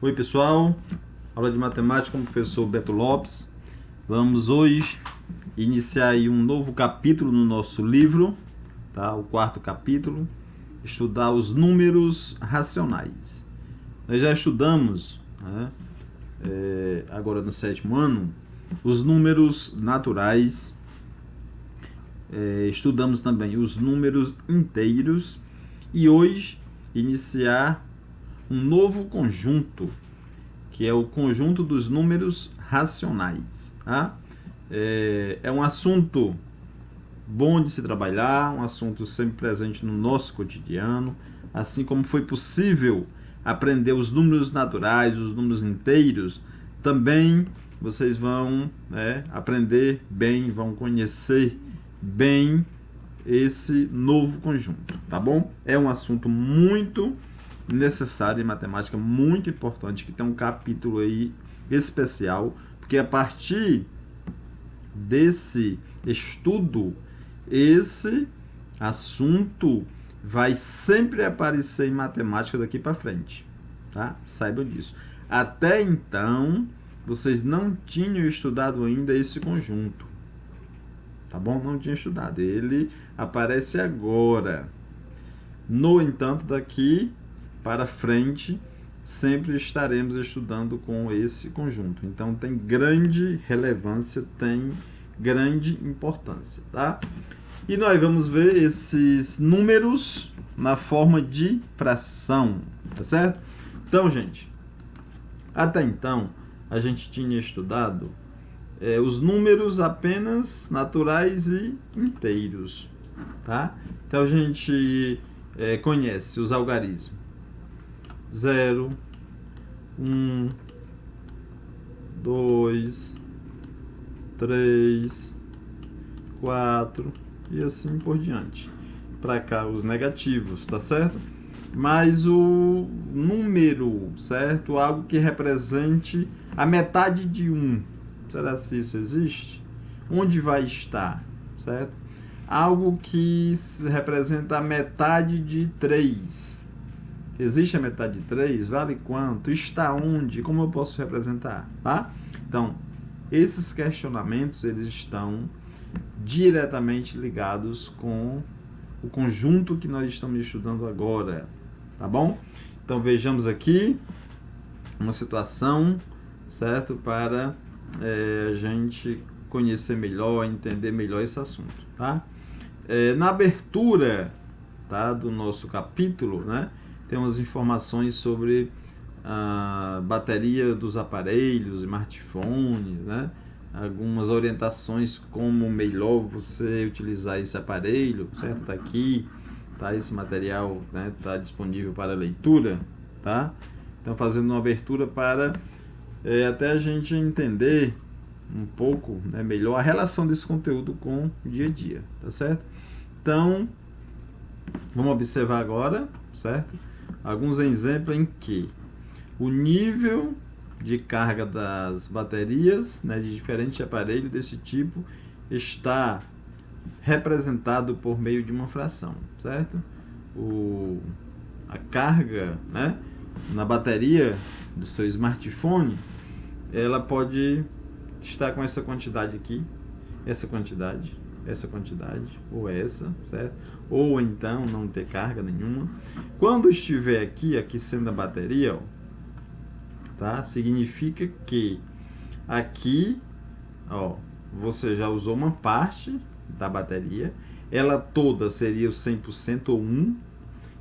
Oi pessoal, aula de matemática com o professor Beto Lopes. Vamos hoje iniciar aí um novo capítulo no nosso livro, tá? O quarto capítulo, estudar os números racionais. Nós já estudamos, né, agora no sétimo ano, os números naturais, estudamos também os números inteiros e hoje iniciar um novo conjunto, que é o conjunto dos números racionais. Tá? É um assunto bom de se trabalhar, um assunto sempre presente no nosso cotidiano, assim como foi possível aprender os números naturais, os números inteiros, também vocês vão aprender bem, vão conhecer bem esse novo conjunto, tá bom? É um assunto muito necessário em matemática, muito importante, que tem um capítulo aí especial, porque a partir desse estudo, esse assunto vai sempre aparecer em matemática daqui para frente, tá? Saibam disso. Até então, vocês não tinham estudado ainda esse conjunto, tá bom? Não tinham estudado. Ele aparece agora. No entanto, daqui para frente, sempre estaremos estudando com esse conjunto. Então, tem grande relevância, tem grande importância, tá? E nós vamos ver esses números na forma de fração, tá certo? Então, gente, até então, a gente tinha estudado os números apenas naturais e inteiros, tá? Então, a gente conhece os algarismos 0, 1, 2, 3, 4 e assim por diante. Para cá os negativos, tá certo? Mas o número, certo? Algo que represente a metade de 1. Será que isso existe? Onde vai estar, certo? Algo que representa a metade de 3. Existe a metade de 3? Vale quanto? Está onde? Como eu posso representar? Tá? Então, esses questionamentos, eles estão diretamente ligados com o conjunto que nós estamos estudando agora. Tá bom? Então, vejamos aqui uma situação, certo? Para a gente conhecer melhor, entender melhor esse assunto, tá? Na abertura, tá, do nosso capítulo, né? Temos informações sobre a bateria dos aparelhos, smartphones, né? Algumas orientações como melhor você utilizar esse aparelho, certo? Tá aqui, tá esse material, né? Tá disponível para leitura, tá? Então, fazendo uma abertura para até a gente entender um pouco, né, melhor a relação desse conteúdo com o dia a dia, tá certo? Então, vamos observar agora, certo? Alguns exemplos em que o nível de carga das baterias, né, de diferentes aparelhos desse tipo está representado por meio de uma fração, certo? A carga, né, na bateria do seu smartphone, ela pode estar com essa quantidade aqui, essa quantidade, ou essa, certo? Ou então não ter carga nenhuma. Quando estiver aqui aquecendo a bateria, ó, tá? Significa que aqui, ó, você já usou uma parte da bateria, ela toda seria o 100% ou 1.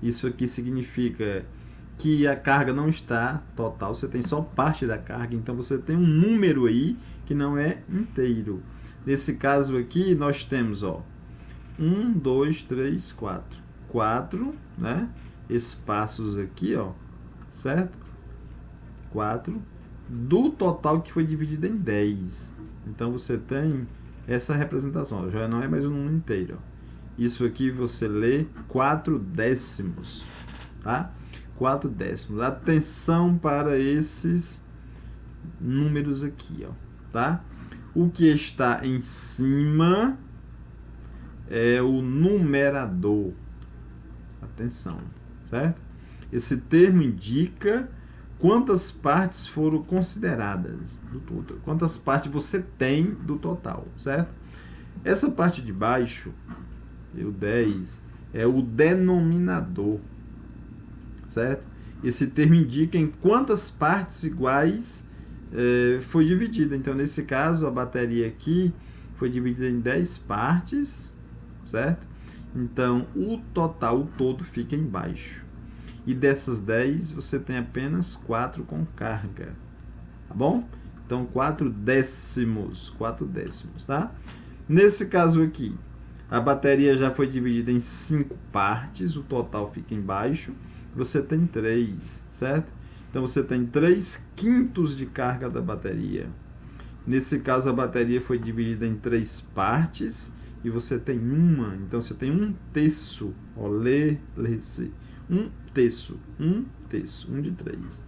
Isso aqui significa que a carga não está total, você tem só parte da carga, então você tem um número aí que não é inteiro. Nesse caso aqui, nós temos, ó, 1, 2, 3, 4. 4, né? Espaços aqui, ó, certo? 4 do total que foi dividido em 10. Então você tem essa representação, ó, já não é mais um número inteiro, ó. Isso aqui você lê 4 décimos, tá? 4 décimos. Atenção para esses números aqui, ó, tá? O que está em cima é o numerador. Atenção, certo? Esse termo indica quantas partes foram consideradas do todo, quantas partes você tem do total, certo? Essa parte de baixo, o 10, é o denominador, certo? Esse termo indica em quantas partes iguais foi dividida. Então, nesse caso, a bateria aqui foi dividida em 10 partes, certo? Então, o total, o todo, fica embaixo. E dessas 10, você tem apenas 4 com carga, tá bom? Então, 4 décimos, tá? Nesse caso aqui, a bateria já foi dividida em 5 partes, o total fica embaixo, você tem 3, certo? Então, você tem 3/5 de carga da bateria. Nesse caso, a bateria foi dividida em 3 partes e você tem uma. Então, você tem 1/3. Um terço, 1 de 3.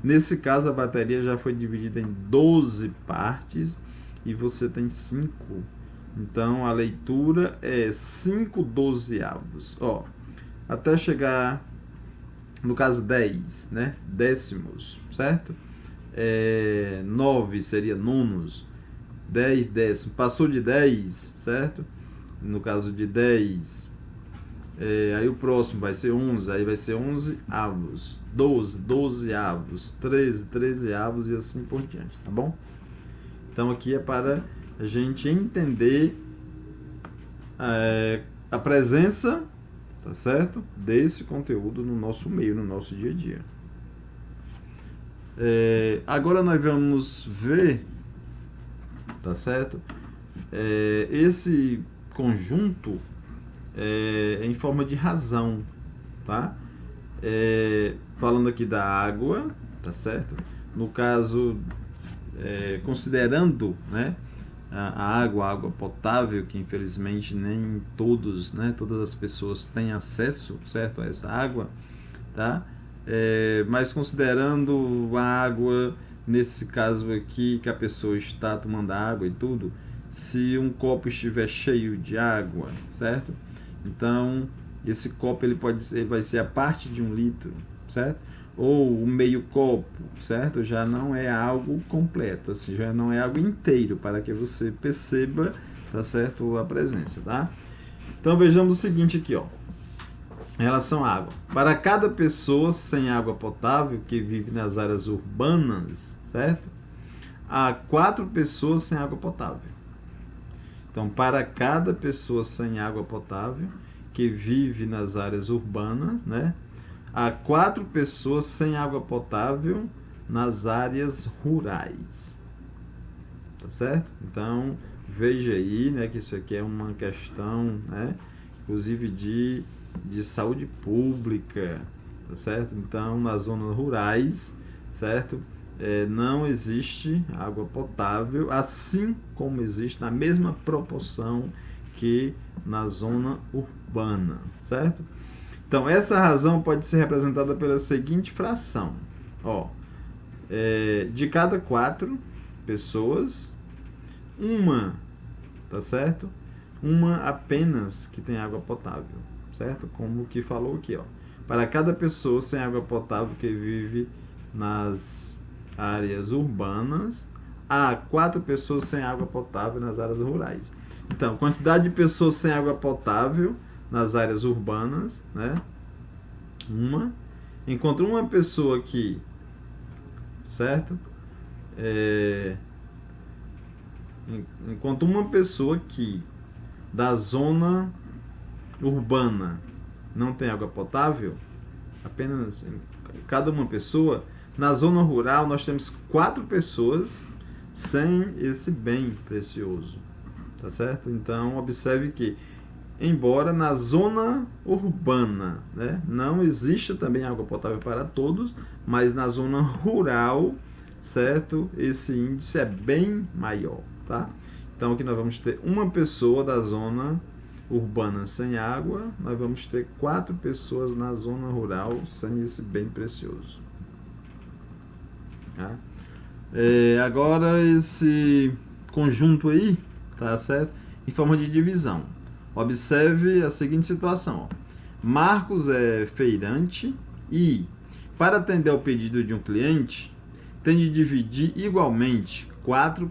Nesse caso, a bateria já foi dividida em 12 partes e você tem 5. Então, a leitura é 5/12. Ó, até chegar, no caso 10, né? Décimos, certo? 9 seria nonos. 10 décimos. Passou de 10, certo? No caso de 10, aí o próximo vai ser 11, aí vai ser 11 avos. 12 avos. 13 avos e assim por diante, tá bom? Então aqui é para a gente entender a presença, tá certo? Desse conteúdo no nosso meio, no nosso dia a dia. Agora nós vamos ver, tá certo? Esse conjunto em forma de razão, tá? Falando aqui da água, tá certo? No caso, considerando, né, a água potável, que infelizmente nem todos, né, todas as pessoas têm acesso, certo, a essa água, tá? Mas considerando a água, nesse caso aqui, que a pessoa está tomando água e tudo, se um copo estiver cheio de água, certo? Então, esse copo ele vai ser a parte de 1 litro, certo? Ou o meio copo, certo? Já não é algo completo, assim, já não é algo inteiro, para que você perceba, tá certo, a presença, tá? Então, vejamos o seguinte aqui, ó. Em relação à água. Para cada pessoa sem água potável que vive nas áreas urbanas, certo? Há 4 pessoas sem água potável. Então, para cada pessoa sem água potável que vive nas áreas urbanas, né, há 4 pessoas sem água potável nas áreas rurais. Tá certo? Então, veja aí, né, que isso aqui é uma questão, né, inclusive de saúde pública, tá certo? Então, nas zonas rurais, certo? Não existe água potável, assim como existe na mesma proporção que na zona urbana, certo? Então, essa razão pode ser representada pela seguinte fração. Ó, de cada 4 pessoas, uma, tá certo? Uma apenas que tem água potável, certo? Como que falou aqui, ó. Para cada pessoa sem água potável que vive nas áreas urbanas, há 4 pessoas sem água potável nas áreas rurais. Então, quantidade de pessoas sem água potável nas áreas urbanas, né? Enquanto uma pessoa aqui, certo? Enquanto uma pessoa aqui da zona urbana não tem água potável, apenas cada uma pessoa. Na zona rural nós temos 4 pessoas sem esse bem precioso, tá certo? Então observe que, embora na zona urbana, né, não exista também água potável para todos, mas na zona rural, certo, esse índice é bem maior, tá? Então aqui nós vamos ter uma pessoa da zona urbana sem água, nós vamos ter 4 pessoas na zona rural sem esse bem precioso. Tá? Agora esse conjunto aí, tá certo? Em forma de divisão. Observe a seguinte situação. Ó. Marcos é feirante e para atender ao pedido de um cliente, tem de dividir igualmente 4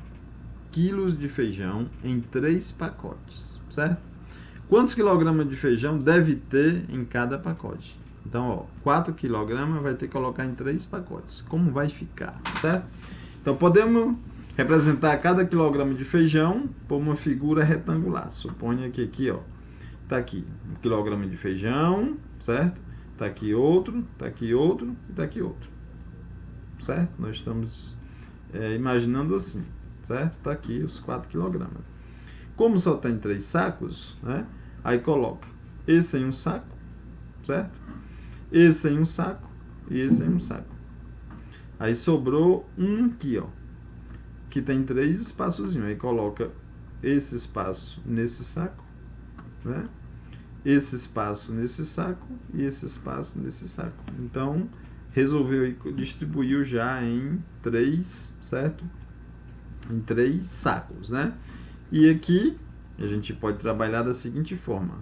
quilos de feijão em 3 pacotes, certo? Quantos quilogramas de feijão deve ter em cada pacote? Então, 4 quilogramas vai ter que colocar em 3 pacotes. Como vai ficar, certo? Então, podemos representar cada quilograma de feijão por uma figura retangular. Suponha que aqui, tá aqui 1 quilograma de feijão, certo? Tá aqui outro, tá aqui outro e tá aqui outro, certo? Nós estamos imaginando assim, certo? Tá aqui os 4 quilogramas. Como só tem 3 sacos, né? Aí coloca esse em um saco, certo? Esse em um saco e esse em um saco. Aí sobrou um aqui, que tem 3 espaçozinhos. Aí coloca esse espaço nesse saco, né? Esse espaço nesse saco e esse espaço nesse saco. Então, resolveu e distribuiu já em 3, certo? Em 3 sacos, né? E aqui a gente pode trabalhar da seguinte forma: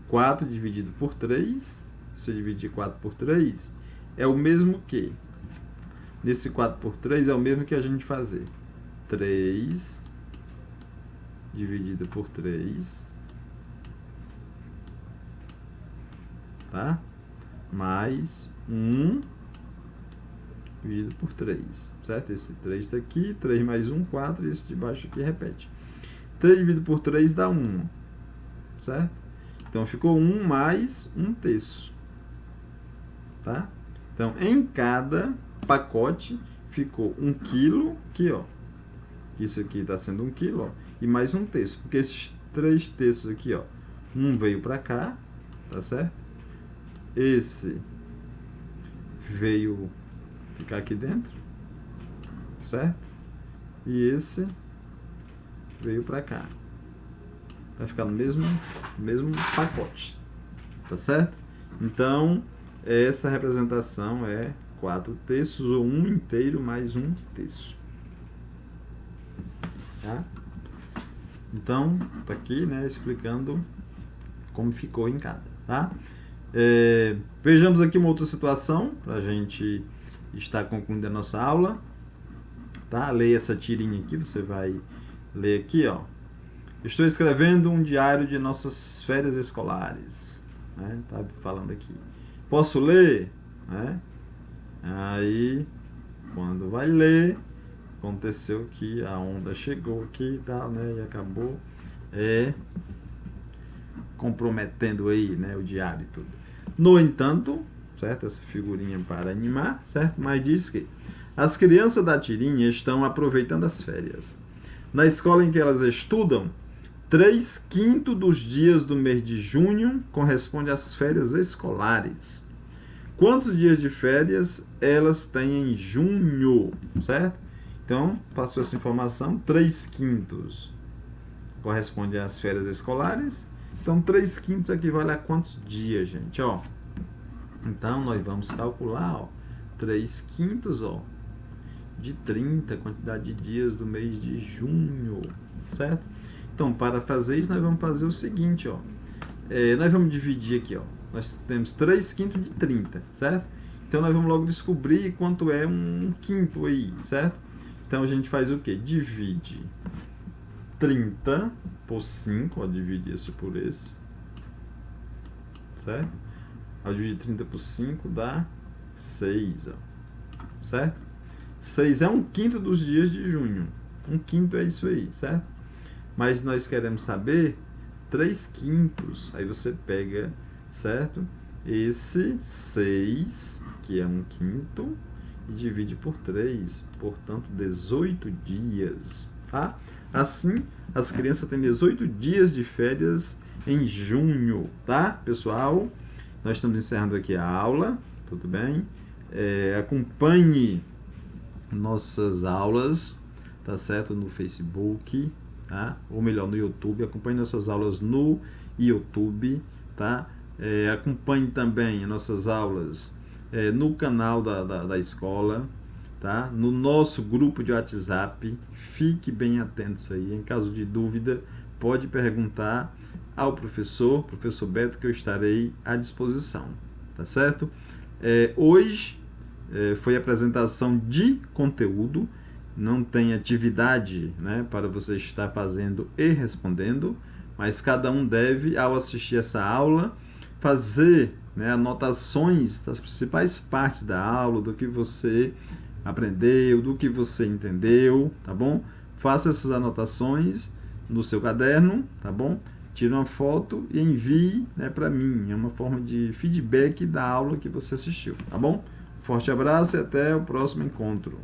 4 dividido por 3, se dividir 4 por 3, é o mesmo que, nesse 4 por 3 é o mesmo que a gente fazer 3 dividido por 3, tá? Mais 1 dividido por 3, certo? Esse 3 está aqui, 3 mais 1, 4, e esse de baixo aqui repete. 3 dividido por 3 dá 1, certo? Então, ficou 1 mais 1/3, tá? Então, em cada pacote ficou 1 quilo, aqui, isso aqui está sendo 1 quilo, e mais 1/3, porque esses 3/3 aqui, um veio para cá, tá certo? Esse veio ficar aqui dentro, certo? E esse veio para cá. Vai ficar no mesmo pacote, tá certo? Então, essa representação é 4/3 ou 1 inteiro mais 1/3. Tá? Então, tá aqui, né, explicando como ficou em cada, tá? Vejamos aqui uma outra situação para a gente estar concluindo a nossa aula, tá? Leia essa tirinha aqui, você vai ler aqui, Estou escrevendo um diário de nossas férias escolares, né? Tá falando aqui. Posso ler? Né? Aí, quando vai ler, aconteceu que a onda chegou aqui e tal, né? E acabou comprometendo aí, né, o diário e tudo. No entanto, certo? Essa figurinha para animar, certo? Mas diz que as crianças da tirinha estão aproveitando as férias. Na escola em que elas estudam, 3/5 dos dias do mês de junho corresponde às férias escolares. Quantos dias de férias elas têm em junho, certo? Então, passou essa informação, 3/5 corresponde às férias escolares. Então, 3/5 equivale a quantos dias, gente? Então, nós vamos calcular, 3/5, de 30, quantidade de dias do mês de junho, certo? Então, para fazer isso, nós vamos fazer o seguinte, nós vamos dividir aqui, nós temos 3/5 de 30, certo? Então, nós vamos logo descobrir quanto é 1/5 aí, certo? Então, a gente faz o quê? Divide 30 por 5, dividir esse por esse, certo? Ao dividir 30 por 5 dá 6, certo? 6 é 1/5 dos dias de junho. 1/5 é isso aí, certo? Mas nós queremos saber 3/5. Aí você pega, certo? Esse 6, que é 1/5, e divide por 3. Portanto, 18 dias, tá? Assim, as crianças têm 18 dias de férias em junho, tá, pessoal? Nós estamos encerrando aqui a aula, tudo bem? Acompanhe nossas aulas, tá certo? No Facebook, tá? Ou melhor, no YouTube. Acompanhe nossas aulas no YouTube, tá? Acompanhe também nossas aulas no canal da escola, tá? No nosso grupo de WhatsApp. Fique bem atento aí. Em caso de dúvida, pode perguntar ao professor Beto, que eu estarei à disposição, tá certo? Hoje foi apresentação de conteúdo, não tem atividade, né, para você estar fazendo e respondendo, mas cada um deve, ao assistir essa aula, fazer, né, anotações das principais partes da aula, do que você aprendeu, do que você entendeu, tá bom? Faça essas anotações no seu caderno, tá bom? Tire uma foto e envie, né, para mim. É uma forma de feedback da aula que você assistiu, tá bom? Forte abraço e até o próximo encontro.